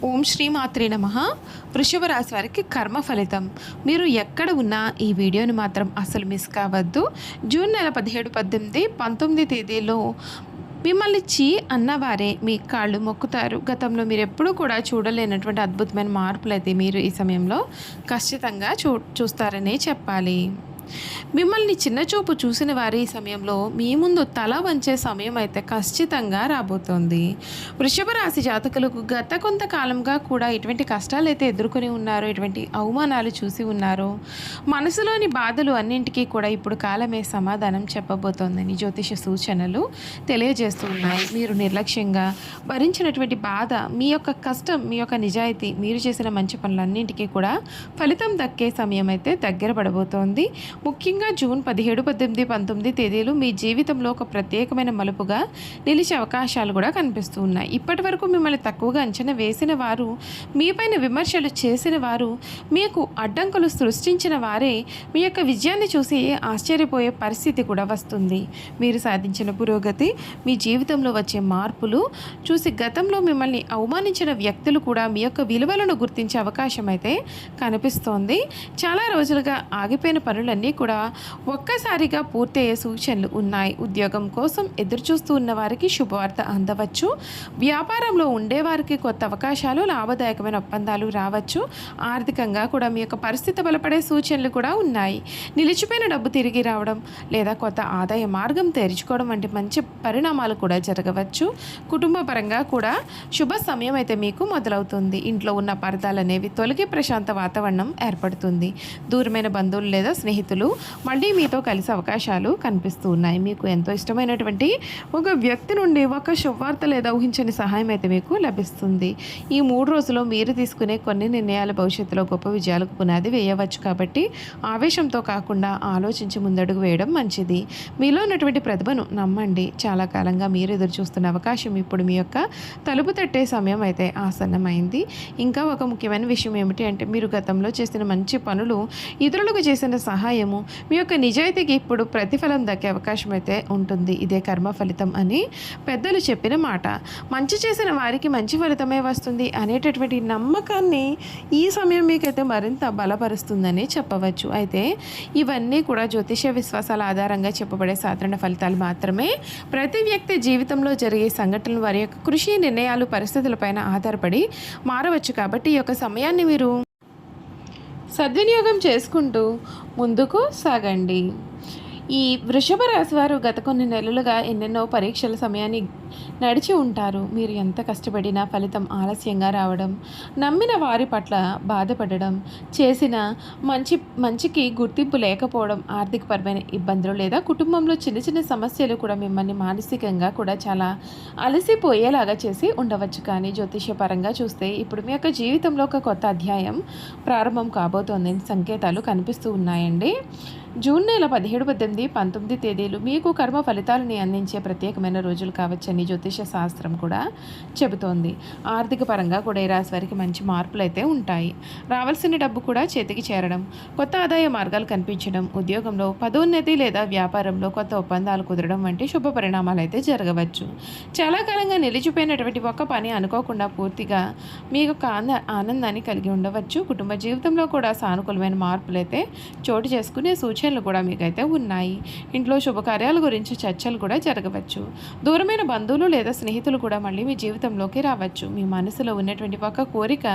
ఓం శ్రీ మాత్రే నమః. వృషభ రాశి వారికి కర్మ ఫలితం. మీరు ఎక్కడ ఉన్నా ఈ వీడియోని మాత్రం అసలు మిస్ కావద్దు. జూన్ నెల 17, 18, 19 తేదీలో మిమ్మల్ని అన్నవారే మీ కాళ్ళు మొక్కుతారు. గతంలో మీరు ఎప్పుడూ కూడా చూడలేనటువంటి అద్భుతమైన మార్పులైతే మీరు ఈ సమయంలో ఖచ్చితంగా చూస్తారనే చెప్పాలి. మిమ్మల్ని చిన్నచూపు చూసిన వారి ఈ సమయంలో మీ ముందు తల వంచే సమయం అయితే ఖచ్చితంగా రాబోతోంది. వృషభ రాశి జాతకులకు గత కొంతకాలంగా కూడా ఎటువంటి కష్టాలు అయితే ఎదుర్కొని ఉన్నారో, ఎటువంటి అవమానాలు చూసి ఉన్నారో, మనసులోని బాధలు అన్నింటికీ కూడా ఇప్పుడు కాలమే సమాధానం చెప్పబోతోందని జ్యోతిష సూచనలు తెలియజేస్తూ ఉన్నాయి. మీరు నిర్లక్ష్యంగా భరించినటువంటి బాధ, మీ యొక్క కష్టం, మీ యొక్క నిజాయితీ, మీరు చేసిన మంచి పనులన్నింటికీ కూడా ఫలితం దక్కే సమయం అయితే దగ్గర పడబోతోంది. ముఖ్యంగా జూన్ 17, 18, 19 తేదీలు మీ జీవితంలో ఒక ప్రత్యేకమైన మలుపుగా నిలిచే అవకాశాలు కూడా కనిపిస్తూ ఉన్నాయి. ఇప్పటి వరకు మిమ్మల్ని తక్కువగా అంచనా వేసిన వారు, మీపైన విమర్శలు చేసిన వారు, మీకు అడ్డంకులు సృష్టించిన వారే మీ యొక్క విజయాన్ని చూసి ఆశ్చర్యపోయే పరిస్థితి కూడా వస్తుంది. మీరు సాధించిన పురోగతి, మీ జీవితంలో వచ్చే మార్పులు చూసి గతంలో మిమ్మల్ని అవమానించిన వ్యక్తులు కూడా మీ యొక్క విలువలను గుర్తించే అవకాశం అయితే కనిపిస్తోంది. చాలా రోజులుగా ఆగిపోయిన పనులన్నీ కూడా ఒక్కసారిగా పూర్తయ్యే సూచనలు ఉన్నాయి. ఉద్యోగం కోసం ఎదురుచూస్తూ ఉన్న వారికి శుభవార్త అందవచ్చు. వ్యాపారంలో ఉండేవారికి కొత్త అవకాశాలు, లాభదాయకమైన ఒప్పందాలు రావచ్చు. ఆర్థికంగా కూడా మీ యొక్క పరిస్థితి బలపడే సూచనలు కూడా ఉన్నాయి. నిలిచిపోయిన డబ్బు తిరిగి రావడం లేదా కొత్త ఆదాయ మార్గం తెరుచుకోవడం వంటి మంచి పరిణామాలు కూడా జరగవచ్చు. కుటుంబ పరంగా కూడా శుభ సమయం అయితే మీకు మొదలవుతుంది. ఇంట్లో ఉన్న పరదాలు అనేవి తొలగి ప్రశాంత వాతావరణం ఏర్పడుతుంది. దూరమైన బంధువులు లేదా స్నేహితులు మళ్ళీ మీతో కలిసే అవకాశాలు కనిపిస్తూ ఉన్నాయి. మీకు ఎంతో ఇష్టమైనటువంటి ఒక వ్యక్తి నుండి ఒక శుభవార్త లేదా ఊహించని సహాయం అయితే మీకు లభిస్తుంది. ఈ 3 రోజుల్లో మీరు తీసుకునే కొన్ని నిర్ణయాలు భవిష్యత్తులో గొప్ప విజయాలకు పునాది వేయవచ్చు. కాబట్టి ఆవేశంతో కాకుండా ఆలోచించి ముందడుగు వేయడం మంచిది. మీలో ఉన్నటువంటి ప్రతిభను నమ్మండి. చాలా కాలంగా మీరు ఎదురు చూస్తున్న అవకాశం ఇప్పుడు మీ యొక్క తలుపు తట్టే సమయం అయితే ఆసన్నమైంది. ఇంకా ఒక ముఖ్యమైన విషయం ఏమిటి అంటే, మీరు గతంలో చేసిన మంచి పనులు, ఇతరులకు చేసిన సహాయము, మీ యొక్క నిజాయితీకి ఇప్పుడు ప్రతిఫలం దక్కే అవకాశం అయితే ఉంటుంది. ఇదే కర్మ ఫలితం అని పెద్దలు చెప్పిన మాట. మంచి చేసిన వారికి మంచి ఫలితమే వస్తుంది అనేటటువంటి నమ్మకాన్ని ఈ సమయం మీకైతే మరింత బలపరుస్తుందని చెప్పవచ్చు. అయితే ఇవన్నీ కూడా జ్యోతిష విశ్వాసాల ఆధారంగా చెప్పబడే సాధారణ ఫలితాలు మాత్రమే. ప్రతి వ్యక్తి జీవితంలో జరిగే సంఘటనలు వారి యొక్క కృషి, నిర్ణయాలు, పరిస్థితులపైన ఆధారపడి మారవచ్చు. కాబట్టి ఈ యొక్క సమయాన్ని మీరు సద్వినియోగం చేసుకుంటూ ముందుకు సాగండి. ఈ వృషభ రాశి వారు గత కొన్ని నెలలుగా ఎన్నెన్నో పరీక్షల సమయాన్ని నడిచి ఉంటారు. మీరు ఎంత కష్టపడినా ఫలితం ఆలస్యంగా రావడం, నమ్మిన వారి పట్ల బాధపడడం, చేసిన మంచికి గుర్తింపు లేకపోవడం, ఆర్థికపరమైన ఇబ్బందులు లేదా కుటుంబంలో చిన్న చిన్న సమస్యలు కూడా మిమ్మల్ని మానసికంగా కూడా చాలా అలసిపోయేలాగా చేసి ఉండవచ్చు. కానీ జ్యోతిష్యపరంగా చూస్తే ఇప్పుడు మీ యొక్క జీవితంలో ఒక కొత్త అధ్యాయం ప్రారంభం కాబోతోందని సంకేతాలు కనిపిస్తూ ఉన్నాయండి. జూన్ నెల 17, 18, 19 తేదీలు మీకు కర్మ ఫలితాలని అందించే ప్రత్యేకమైన రోజులు కావచ్చని జ్యోతిష శాస్త్రం కూడా చెబుతోంది. ఆర్థిక పరంగా కూడా ఈ రాశి వారికి మంచి మార్పులు అయితే ఉంటాయి. రావాల్సిన డబ్బు కూడా చేతికి చేరడం, కొత్త ఆదాయ మార్గాలు కనిపించడం, ఉద్యోగంలో పదోన్నతి లేదా వ్యాపారంలో కొత్త ఒప్పందాలు కుదరడం వంటి శుభ పరిణామాలు అయితే జరగవచ్చు. చాలా కాలంగా నిలిచిపోయినటువంటి ఒక పని అనుకోకుండా పూర్తిగా మీకు ఒక ఆనందాన్ని కలిగి ఉండవచ్చు. కుటుంబ జీవితంలో కూడా సానుకూలమైన మార్పులు అయితే చోటు చేసుకునే సూచనలు కూడా మీకైతే ఉన్నాయి. ఇంట్లో శుభకార్యాల గురించి చర్చలు కూడా జరగవచ్చు. దూరమైన బంధువులు లేదా స్నేహితులు కూడా మళ్ళీ మీ జీవితంలోకి రావచ్చు. మీ మనసులో ఉన్నటువంటి ఒక కోరిక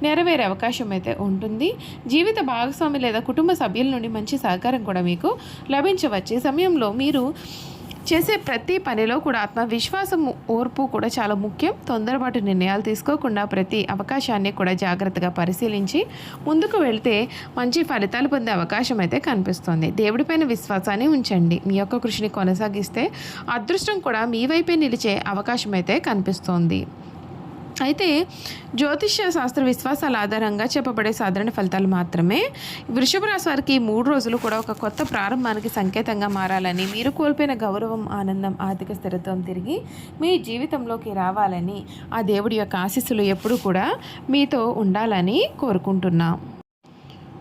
నెరవేరే అవకాశం అయితే ఉంటుంది. జీవిత భాగస్వామి లేదా కుటుంబ సభ్యుల నుండి మంచి సహకారం కూడా మీకు లభించవచ్చు. ఈ సమయంలో మీరు చేసే ప్రతి పనిలో కూడా ఆత్మవిశ్వాసం, ఓర్పు కూడా చాలా ముఖ్యం. తొందరపాటు నిర్ణయాలు తీసుకోకుండా ప్రతి అవకాశాన్ని కూడా జాగ్రత్తగా పరిశీలించి ముందుకు వెళ్తే మంచి ఫలితాలు పొందే అవకాశం అయితే కనిపిస్తుంది. దేవుడిపైన విశ్వాసాన్ని ఉంచండి. మీ యొక్క కృషిని కొనసాగిస్తే అదృష్టం కూడా మీ వైపే నిలిచే అవకాశం అయితే కనిపిస్తోంది. అయితే జ్యోతిష్య శాస్త్ర విశ్వాసాల ఆధారంగా చెప్పబడే సాధారణ ఫలితాలు మాత్రమే. వృషభ రాశి వారికి 3 రోజులు కూడా ఒక కొత్త ప్రారంభానికి సంకేతంగా మారాలని, మీరు కోల్పోయిన గౌరవం, ఆనందం, ఆర్థిక స్థిరత్వం తిరిగి మీ జీవితంలోకి రావాలని, ఆ దేవుడి యొక్క ఆశీస్సులు ఎప్పుడూ కూడా మీతో ఉండాలని కోరుకుంటున్నాం.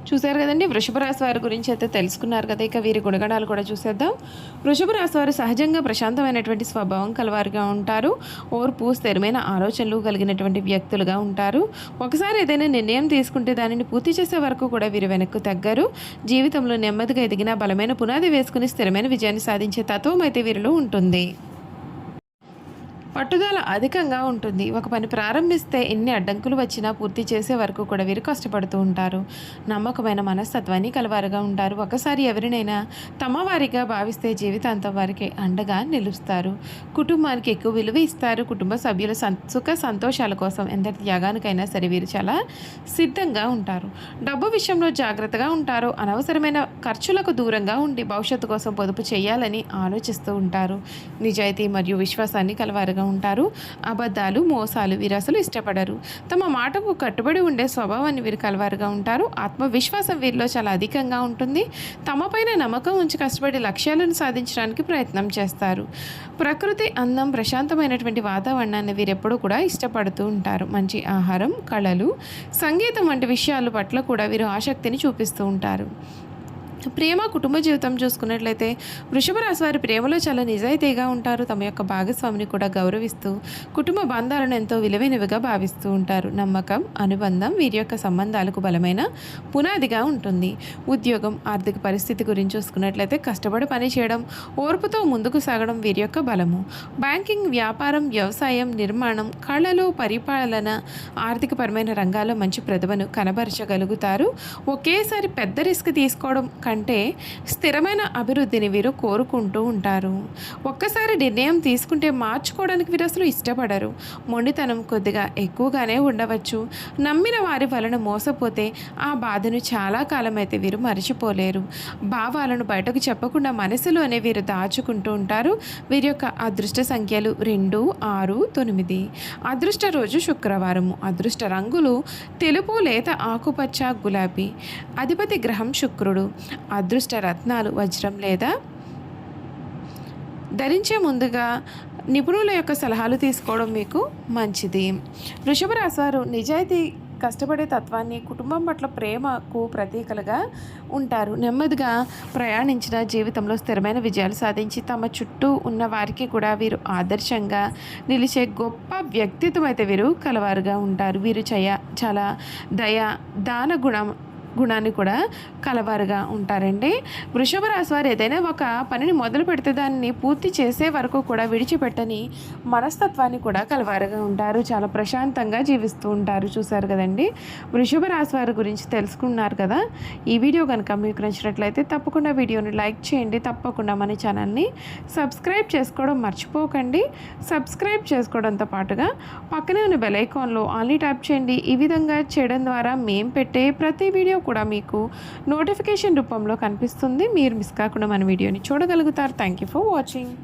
చూశారు కదండి, వృషభ రాశి వారి గురించి అయితే తెలుసుకున్నారు కదా. ఇక వీరి గుణగణాలు కూడా చూసేద్దాం. వృషభ రాశి వారు సహజంగా ప్రశాంతమైనటువంటి స్వభావం కలవారుగా ఉంటారు. ఓర్పు, స్థిరమైన ఆలోచనలు కలిగినటువంటి వ్యక్తులుగా ఉంటారు. ఒకసారి ఏదైనా నిర్ణయం తీసుకుంటే దానిని పూర్తి చేసే వరకు కూడా వీరు వెనక్కు తగ్గరు. జీవితంలో నెమ్మదిగా ఎదిగిన బలమైన పునాది వేసుకుని స్థిరమైన విజయాన్ని సాధించే తత్వం అయితే వీరిలో ఉంటుంది. పట్టుదల అధికంగా ఉంటుంది. ఒక పని ప్రారంభిస్తే ఎన్ని అడ్డంకులు వచ్చినా పూర్తి చేసే వరకు కూడా వీరు కష్టపడుతూ ఉంటారు. నమ్మకమైన మనస్తత్వాన్ని కలవారుగా ఉంటారు. ఒకసారి ఎవరినైనా తమ వారిగా భావిస్తే జీవితాంతం వారికి అండగా నిలుస్తారు. కుటుంబానికి ఎక్కువ విలువ ఇస్తారు. కుటుంబ సభ్యుల సుఖ సంతోషాల కోసం ఎంతటి త్యాగానికైనా సరే వీరు చాలా సిద్ధంగా ఉంటారు. డబ్బు విషయంలో జాగ్రత్తగా ఉంటారు. అనవసరమైన ఖర్చులకు దూరంగా ఉండి భవిష్యత్తు కోసం పొదుపు చేయాలని ఆలోచిస్తూ ఉంటారు. నిజాయితీ మరియు విశ్వాసాన్ని కలవారుగా ఉంటారు. అబద్ధాలు, మోసాలు వీరు అసలు ఇష్టపడరు. తమ మాటకు కట్టుబడి ఉండే స్వభావాన్ని వీరు కలవారుగా ఉంటారు. ఆత్మవిశ్వాసం వీరిలో చాలా అధికంగా ఉంటుంది. తమపైన నమ్మకం ఉంచి కష్టపడి లక్ష్యాలను సాధించడానికి ప్రయత్నం చేస్తారు. ప్రకృతి అందం, ప్రశాంతమైనటువంటి వాతావరణాన్ని వీరెప్పుడూ కూడా ఇష్టపడుతూ ఉంటారు. మంచి ఆహారం, కళలు, సంగీతం వంటి విషయాల పట్ల కూడా వీరు ఆసక్తిని చూపిస్తూ ఉంటారు. ప్రేమ, కుటుంబ జీవితం చూసుకున్నట్లయితే వృషభ రాశి వారి ప్రేమలో చాలా నిజాయితీగా ఉంటారు. తమ యొక్క భాగస్వామిని కూడా గౌరవిస్తూ కుటుంబ బంధాలను ఎంతో విలువైనవిగా భావిస్తూ ఉంటారు. నమ్మకం, అనుబంధం వీరి యొక్క సంబంధాలకు బలమైన పునాదిగా ఉంటుంది. ఉద్యోగం, ఆర్థిక పరిస్థితి గురించి చూసుకున్నట్లయితే కష్టపడి పని చేయడం, ఓర్పుతో ముందుకు సాగడం వీరి యొక్క బలము. బ్యాంకింగ్, వ్యాపారం, వ్యవసాయం, నిర్మాణం, కళలు, పరిపాలన, ఆర్థికపరమైన రంగాల్లో మంచి ప్రతిభను కనబరచగలుగుతారు. ఒకేసారి పెద్ద రిస్క్ తీసుకోవడం కంటే స్థిరమైన అభివృద్ధిని వీరు కోరుకుంటూ ఉంటారు. ఒక్కసారి నిర్ణయం తీసుకుంటే మార్చుకోవడానికి వీరు అసలు ఇష్టపడరు. మొండితనం కొద్దిగా ఎక్కువగానే ఉండవచ్చు. నమ్మిన వారి వలన మోసపోతే ఆ బాధను చాలా కాలం అయితే వీరు మర్చిపోలేరు. భావాలను బయటకు చెప్పకుండా మనసులోనే వీరు దాచుకుంటూ ఉంటారు. వీరి యొక్క అదృష్ట సంఖ్యలు 2, 6, 9. అదృష్ట రోజు శుక్రవారము. అదృష్ట రంగులు తెలుపు, లేత ఆకుపచ్చ, గులాబీ. అధిపతి గ్రహం శుక్రుడు. అదృష్ట రత్నాలు వజ్రం లేదా ధరించే ముందుగా నిపుణుల యొక్క సలహాలు తీసుకోవడం మీకు మంచిది. వృషభ రాశి వారు నిజాయితీ, కష్టపడే తత్వాన్ని, కుటుంబం పట్ల ప్రేమకు ప్రతీకలుగా ఉంటారు. నెమ్మదిగా ప్రయాణించిన జీవితంలో స్థిరమైన విజయాలు సాధించి తమ చుట్టూ ఉన్న వారికి కూడా వీరు ఆదర్శంగా నిలిచే గొప్ప వ్యక్తిత్వం అయితే వీరు కలవారుగా ఉంటారు. వీరు చాలా దయ, దాన గుణాన్ని కూడా కలవారుగా ఉంటారండి. వృషభ రాశి వారు ఏదైనా ఒక పనిని మొదలు పెడితే దాన్ని పూర్తి చేసే వరకు కూడా విడిచిపెట్టని మనస్తత్వాన్ని కూడా కలవారుగా ఉంటారు. చాలా ప్రశాంతంగా జీవిస్తూ ఉంటారు. చూశారు కదండి, వృషభ రాశి వారి గురించి తెలుసుకున్నారు కదా. ఈ వీడియో కనుక మీకు నచ్చినట్లయితే తప్పకుండా వీడియోని లైక్ చేయండి. తప్పకుండా మన ఛానల్ని సబ్స్క్రైబ్ చేసుకోవడం మర్చిపోకండి. సబ్స్క్రైబ్ చేసుకోవడంతో పాటుగా పక్కనే ఉన్న బెల్ ఐకాన్లో ఆల్ని ట్యాప్ చేయండి. ఈ విధంగా చేయడం ద్వారా మేము పెట్టే ప్రతి వీడియో కూడా మీకు నోటిఫికేషన్ రూపంలో కనిపిస్తుంది. మీరు మిస్ కాకుండా మన వీడియోని చూడగలుగుతారు. Thank you for watching.